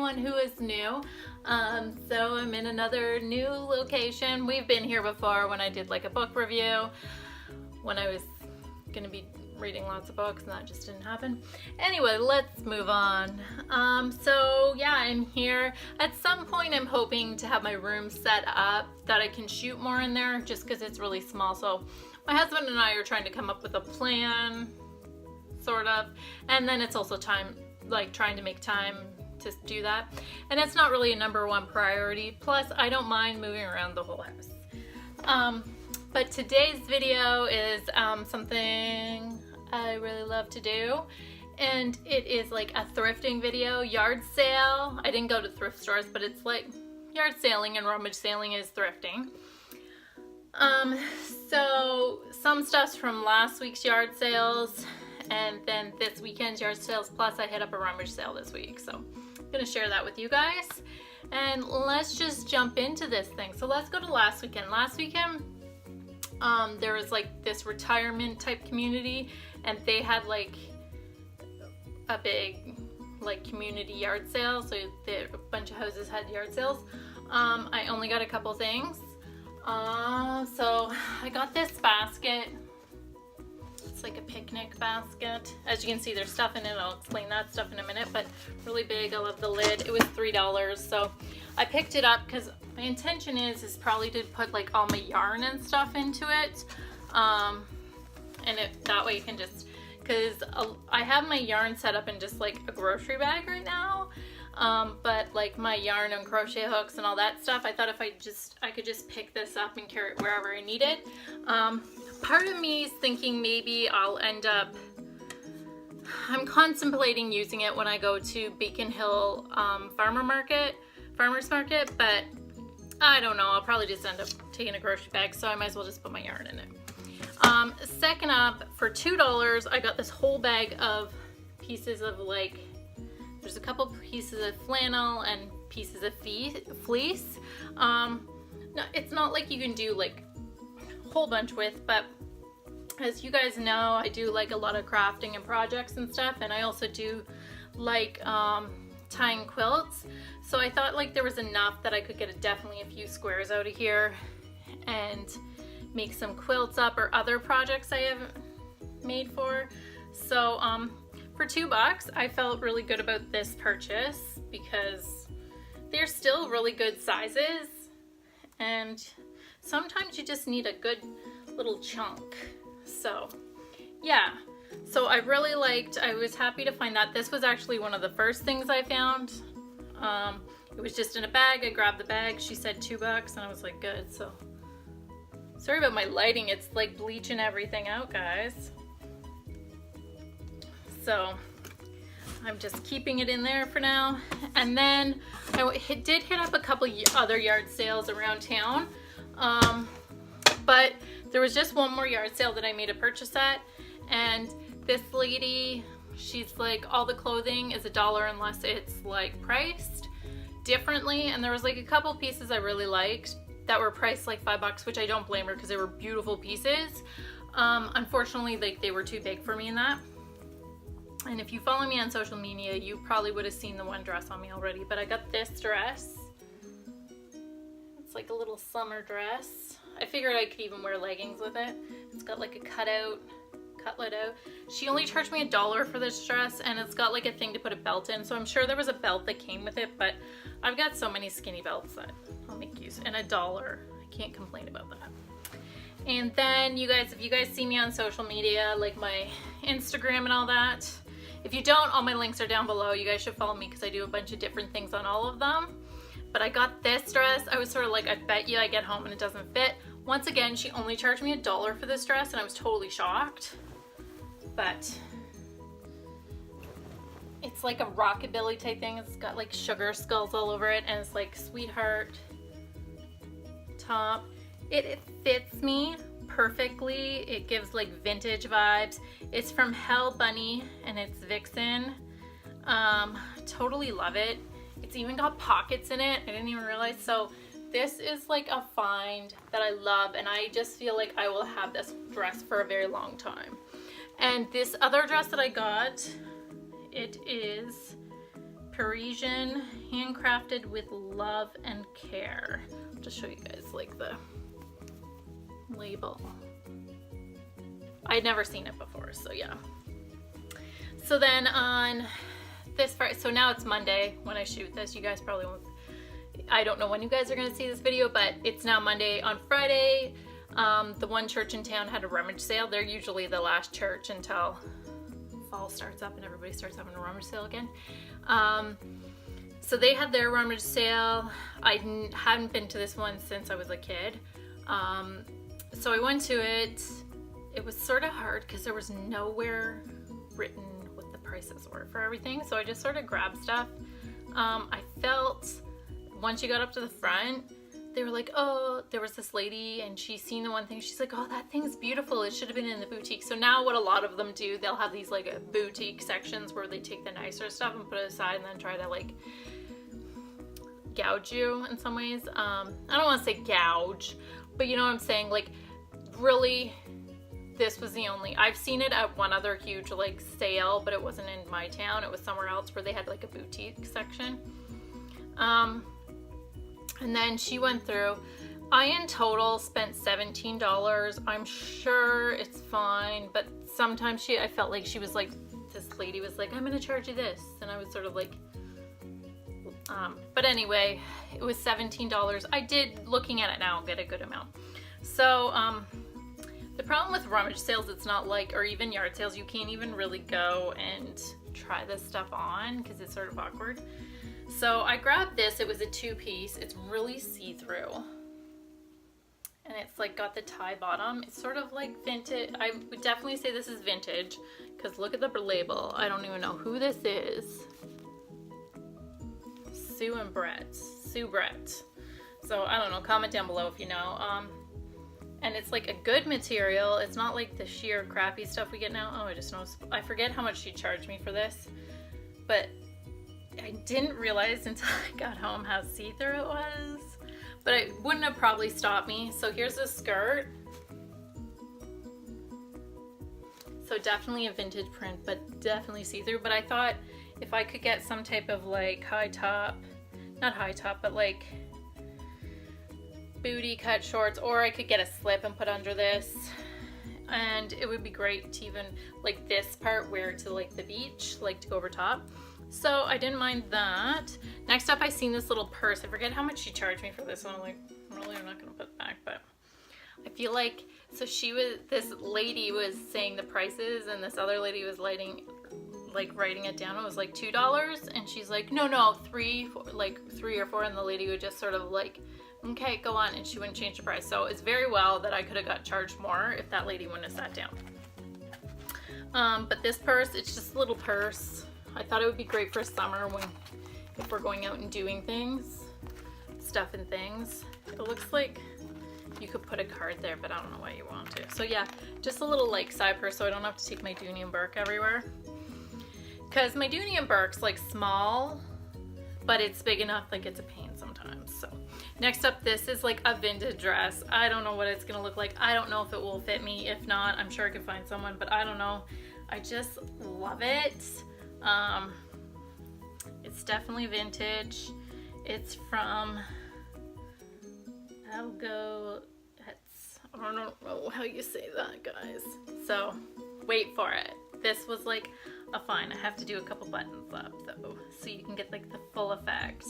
anyone who is new. So I'm in another new location. We've been here before when I did like a book review, when I was gonna be reading lots of books and that just didn't happen. Anyway, let's move on. So yeah, I'm here. At some point I'm hoping to have my room set up that I can shoot more in there, just because it's really small. So my husband and I are trying to come up with a plan, sort of, and then it's also time, like trying to make time to do that, and it's not really a #1 priority. Plus I don't mind moving around the whole house. But today's video is something I really love to do, and it is like a thrifting video, yard sale. I didn't go to thrift stores, but it's like yard sailing, and rummage sailing is thrifting. So some stuff's from last week's yard sales, and then this weekend's yard sales, plus I hit up a rummage sale this week. So I'm gonna share that with you guys, and let's just jump into this thing. So let's go to last weekend. Last weekend, there was like this retirement type community, and they had like a big like community yard sale. So a bunch of houses had yard sales. I only got a couple things. So I got this basket. It's like a picnic basket. As you can see, there's stuff in it. I'll explain that stuff in a minute, but really big. I love the lid. It was $3. So I picked it up because my intention is probably to put like all my yarn and stuff into it. And that way you can just, because I have my yarn set up in just like a grocery bag right now. But like my yarn and crochet hooks and all that stuff, I thought if I could just pick this up and carry it wherever I need it. Part of me is thinking maybe I'll end up, I'm contemplating using it when I go to Beacon Hill farmer's market, but I don't know. I'll probably just end up taking a grocery bag, so I might as well just put my yarn in it. Second up, for $2, I got this whole bag of pieces of like, there's a couple pieces of flannel and pieces of fleece. No, it's not like you can do like a whole bunch with, but as you guys know, I do like a lot of crafting and projects and stuff, and I also do like tying quilts. So I thought like there was enough that I could get definitely a few squares out of here and make some quilts up or other projects I have made for. So for $2, I felt really good about this purchase because they're still really good sizes, and sometimes you just need a good little chunk. So yeah, so I really liked, I was happy to find that. This was actually one of the first things I found. It was just in a bag. I grabbed the bag. She said $2 and I was like, good. So sorry about my lighting. It's like bleaching everything out, guys. So I'm just keeping it in there for now. And then I did hit up a couple other yard sales around town. But there was just one more yard sale that I made a purchase at. And this lady, she's like, all the clothing is $1 unless it's like priced differently. And there was like a couple pieces I really liked that were priced like $5, which I don't blame her because they were beautiful pieces. Unfortunately, like they were too big for me in that. And if you follow me on social media, you probably would have seen the one dress on me already, but I got this dress. It's like a little summer dress. I figured I could even wear leggings with it. It's got like a cutlet out. She only charged me $1 for this dress, and it's got like a thing to put a belt in. So I'm sure there was a belt that came with it, but I've got so many skinny belts that I'll make use, and $1. I can't complain about that. And then you guys, if you guys see me on social media, like my Instagram and all that, if you don't, all my links are down below. You guys should follow me because I do a bunch of different things on all of them. But I got this dress. I was sort of like, I bet you I get home and it doesn't fit. Once again, she only charged me $1 for this dress, and I was totally shocked. But it's like a rockabilly type thing. It's got like sugar skulls all over it, and it's like sweetheart top. It fits me perfectly. It gives like vintage vibes. It's from Hell Bunny and it's Vixen. Totally love it. It's even got pockets in it. I didn't even realize. So this is like a find that I love, and I just feel like I will have this dress for a very long time. And this other dress that I got, it is Parisian, handcrafted with love and care. I'll just show you guys like the label. I'd never seen it before, so yeah. So then on this Friday, so now it's Monday when I shoot this. You guys probably won't, I don't know when you guys are gonna see this video, but it's now Monday. On Friday, the one church in town had a rummage sale. They're usually the last church until fall starts up and everybody starts having a rummage sale again. So they had their rummage sale. I hadn't been to this one since I was a kid. So I went to it. It was sort of hard because there was nowhere written what the prices were for everything. So I just sort of grabbed stuff. I felt once you got up to the front, they were like, oh, there was this lady and she's seen the one thing. She's like, oh, that thing's beautiful. It should have been in the boutique. So now what a lot of them do, they'll have these like boutique sections where they take the nicer stuff and put it aside and then try to like gouge you in some ways. I don't want to say gouge, but you know what I'm saying? Like really, this was the only, I've seen it at one other huge like sale, but it wasn't in my town. It was somewhere else where they had like a boutique section. And then she went through, I in total spent $17. I'm sure it's fine, but sometimes I felt like she was like, this lady was like, I'm gonna charge you this. And I was sort of like, but anyway, it was $17. I did, looking at it now, get a good amount. So, the problem with rummage sales, it's not like, or even yard sales, you can't even really go and try this stuff on because it's sort of awkward. So I grabbed this. It was a 2-piece. It's really see-through. And it's like got the tie bottom. It's sort of like vintage. I would definitely say this is vintage because look at the label. I don't even know who this is. Sue Brett. So I don't know. Comment down below if you know. And it's like a good material. It's not like the sheer crappy stuff we get now. Oh, I just noticed. I forget how much she charged me for this. But I didn't realize until I got home how see-through it was, but it wouldn't have probably stopped me. So here's a skirt. So definitely a vintage print, but definitely see-through. But I thought if I could get some type of like high top, not high top, but like booty cut shorts, or I could get a slip and put under this. And it would be great to even like this part wear to like the beach, like to go over top. So I didn't mind that. Next up, I seen this little purse. I forget how much she charged me for this one. I'm like, really, I'm not gonna put it back, but I feel like, so this lady was saying the prices and this other lady was writing it down. It was like $2 and she's like, no, 3 or 4, and the lady would just sort of like, okay, go on, and she wouldn't change the price. So it's very well that I could have got charged more if that lady wouldn't have sat down. But this purse, it's just a little purse. I thought it would be great for summer if we're going out and doing things, stuff and things. It looks like you could put a card there, but I don't know why you want to. So yeah, just a little like side purse so I don't have to take my Dooney and Burke everywhere. Because my Dooney and Burke's like small, but it's big enough, like it's a pain sometimes. So next up, this is like a vintage dress. I don't know what it's gonna look like. I don't know if it will fit me. If not, I'm sure I can find someone, but I don't know. I just love it. It's definitely vintage. It's from Algo. I don't know how you say that, guys. So wait for it. This was like a fine. I have to do a couple buttons up though, so you can get like the full effect.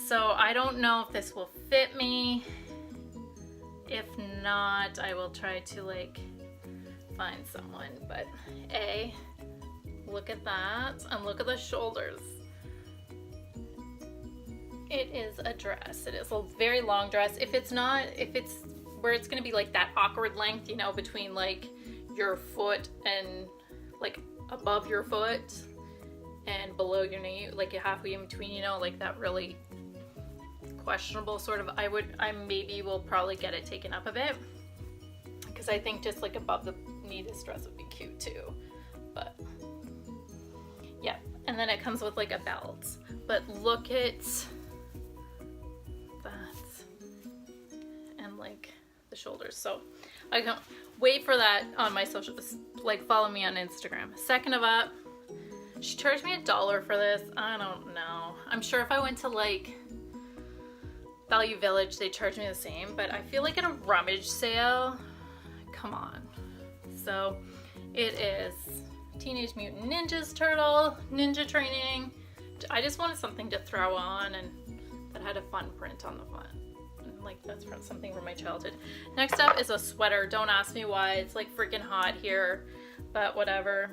So I don't know if this will fit me. If not, I will try to like find someone. But look at that, and look at the shoulders. It is a dress. It is a very long dress. If it's where it's gonna be like that awkward length, you know, between like your foot and like above your foot and below your knee, like halfway in between, you know, like that really questionable sort of, I maybe will probably get it taken up a bit, because I think just like above the knee, this dress would be cute too. But yeah, and then it comes with like a belt. But look at that, and like the shoulders. So I can't wait for that on my socials. Like follow me on Instagram. Second of up, She charged me $1 for this. I don't know. I'm sure if I went to like Value Village, they charge me the same, but I feel like in a Rummage sale, come on. So it is Teenage Mutant Ninjas Turtle, Ninja Training. I just wanted something to throw on and that had a fun print on the front. Like that's from something from my childhood. Next up is a sweater. Don't ask me why. It's like freaking hot here, but whatever.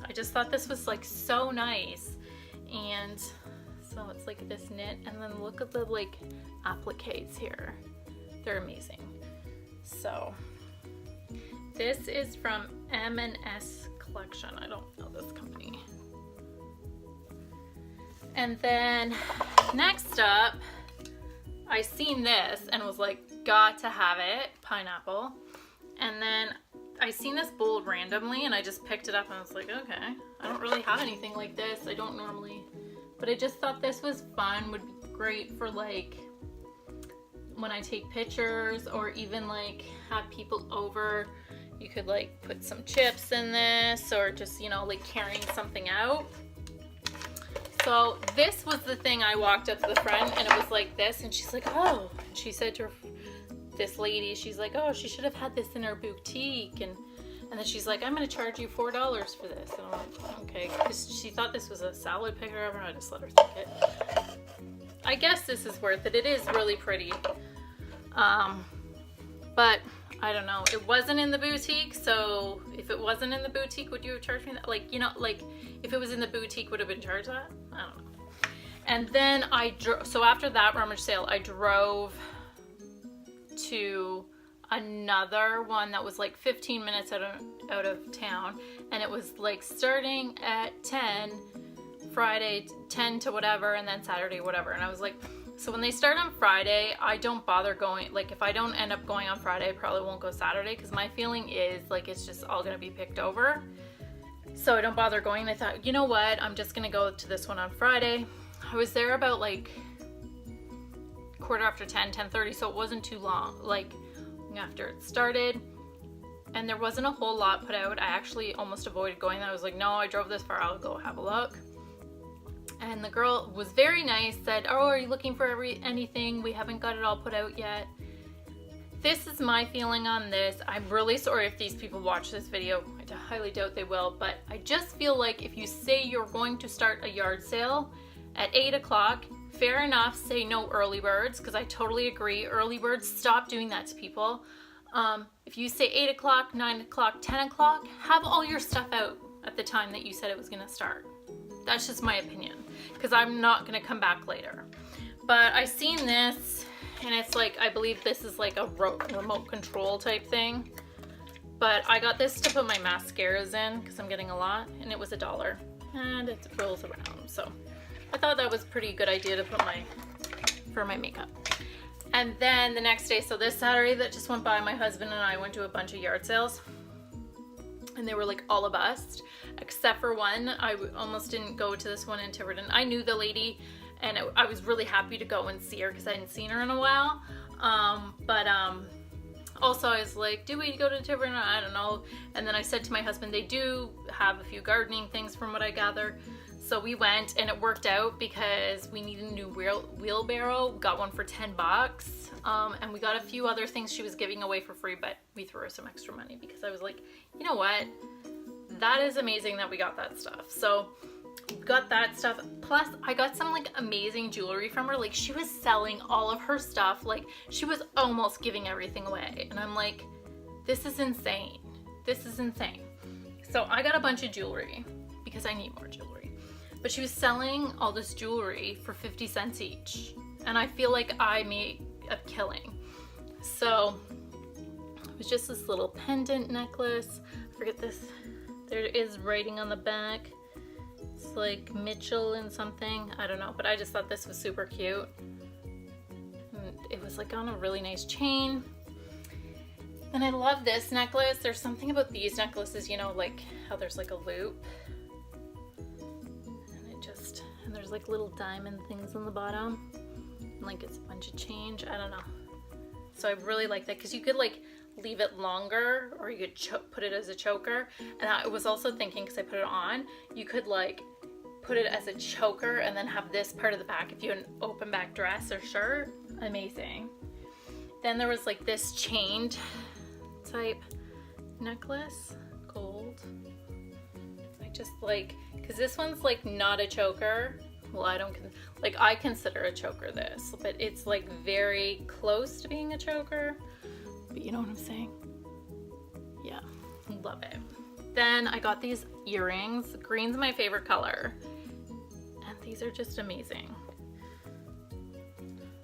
I just thought this was like so nice. And so it's like this knit, and then look at the like appliques here. They're amazing. So this is from M&S Collection. I don't know this company. And then next up, I seen this and was like, got to have it, pineapple. And then I seen this bowl randomly and I just picked it up and I was like, okay, I don't really have anything like this. I don't normally, but I just thought this was fun, would be great for like when I take pictures or even like have people over. You could like put some chips in this or just, you know, like carrying something out. So this was the thing. I walked up to the front and it was like this, and she's like, oh, and she said to her, this lady, she's like, oh, she should have had this in her boutique. And then she's like, I'm going to charge you $4 for this. And I'm like, okay, because she thought this was a salad picker ever. I just let her think it. I guess this is worth it. It is really pretty. But I don't know. It wasn't in the boutique. So if it wasn't in the boutique, would you have charged me that? Like, you know, like if it was in the boutique, would have been charged that? I don't know. And then so after that Rummage sale, I drove to another one that was like 15 minutes out of town, and it was like starting at 10 Friday, 10 to whatever, and then Saturday whatever. And I was like, so when they start on Friday, I don't bother going. Like if I don't end up going on Friday, I probably won't go Saturday, because my feeling is like it's just all gonna be picked over, so I don't bother going. And I thought, you know what, I'm just gonna go to this one on Friday. I was there about like 10:30, so it wasn't too long, like after it started, and there wasn't a whole lot put out. I actually almost avoided going there. I was like, no, I drove this far, I'll go have a look. And the girl was very nice, said, oh, are you looking for anything? We haven't got it all put out yet. This is my feeling on this. I'm really sorry if these people watch this video. I highly doubt they will, but I just feel like if you say you're going to start a yard sale at 8 o'clock, fair enough, say no early birds, because I totally agree. Early birds, stop doing that to people. If you say 8 o'clock, 9 o'clock, 10 o'clock, have all your stuff out at the time that you said it was going to start. That's just my opinion, because I'm not going to come back later. But I seen this, and it's like, I believe this is like a remote control type thing. But I got this to put my mascaras in, because I'm getting a lot, and it was $1. And it rolls around, so I thought that was a pretty good idea to put for my makeup. And then the next day, so this Saturday that just went by, my husband and I went to a bunch of yard sales, and they were like all a bust, except for one. I almost didn't go to this one in Tiverton. I knew the lady, and I was really happy to go and see her because I hadn't seen her in a while. Also I was like, do we go to Tiverton? I don't know. And then I said to my husband, they do have a few gardening things from what I gather. So we went, and it worked out because we needed a new wheelbarrow. Got one for $10. And we got a few other things she was giving away for free, but we threw her some extra money because I was like, you know what? That is amazing that we got that stuff. So got that stuff. Plus I got some like amazing jewelry from her. Like she was selling all of her stuff. Like she was almost giving everything away. And I'm like, this is insane. This is insane. So I got a bunch of jewelry because I need more jewelry. But she was selling all this jewelry for 50 cents each. And I feel like I made a killing. So it was just this little pendant necklace. I forget this. There is writing on the back. It's like Mitchell and something. I don't know, but I just thought this was super cute. And it was like on a really nice chain. And I love this necklace. There's something about these necklaces, you know, like how there's like a loop. And there's like little diamond things on the bottom. And like it's a bunch of change. I don't know. So I really like that because you could like leave it longer, or you could put it as a choker. And I was also thinking, because I put it on, you could like put it as a choker and then have this part of the back if you had an open back dress or shirt. Amazing. Then there was like this chained type necklace, gold. I just like, because this one's like not a choker. Well, I consider a choker this, but it's like very close to being a choker. But you know what I'm saying? Yeah, love it. Then I got these earrings. Green's my favorite color. And these are just amazing.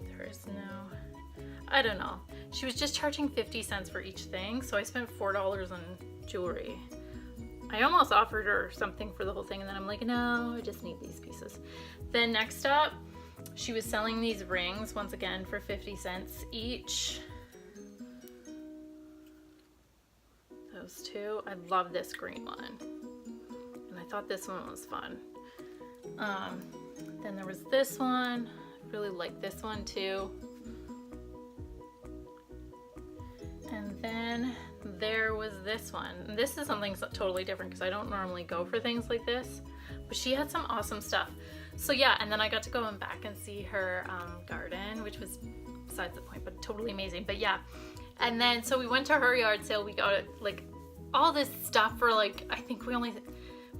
There is no, I don't know. She was just charging 50 cents for each thing, so I spent $4 on jewelry. I almost offered her something for the whole thing, and then I'm like, no, I just need these pieces. Then next up, she was selling these rings, once again, for 50 cents each. Those two. I love this green one. And I thought this one was fun. Then there was this one. I really like this one too. And then there was this one. And this is something totally different because I don't normally go for things like this. But she had some awesome stuff. So yeah, and then I got to go back and see her garden, which was besides the point, but totally amazing. But yeah, and then so we went to her yard sale. We got like all this stuff for like, I think we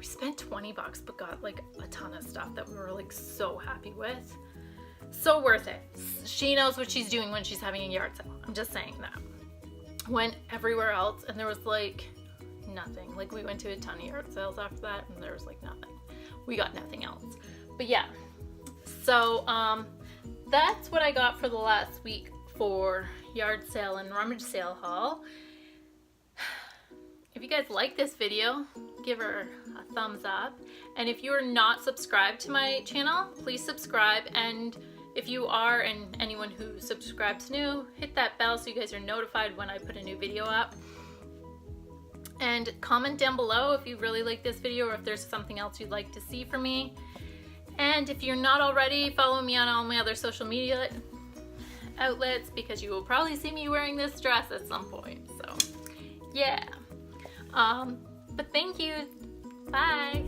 spent 20 bucks, but got like a ton of stuff that we were like so happy with. So worth it. She knows what she's doing when she's having a yard sale. I'm just saying that. Went everywhere else and there was like nothing. Like we went to a ton of yard sales after that and there was like nothing. We got nothing else. But yeah, so that's what I got for the last week for yard sale and rummage sale haul. If you guys like this video, give her a thumbs up. And if you are not subscribed to my channel, please subscribe. And if you are, and anyone who subscribes new, hit that bell so you guys are notified when I put a new video up. And comment down below if you really like this video or if there's something else you'd like to see from me. And if you're not already, follow me on all my other social media outlets because you will probably see me wearing this dress at some point. So yeah. But thank you. Bye.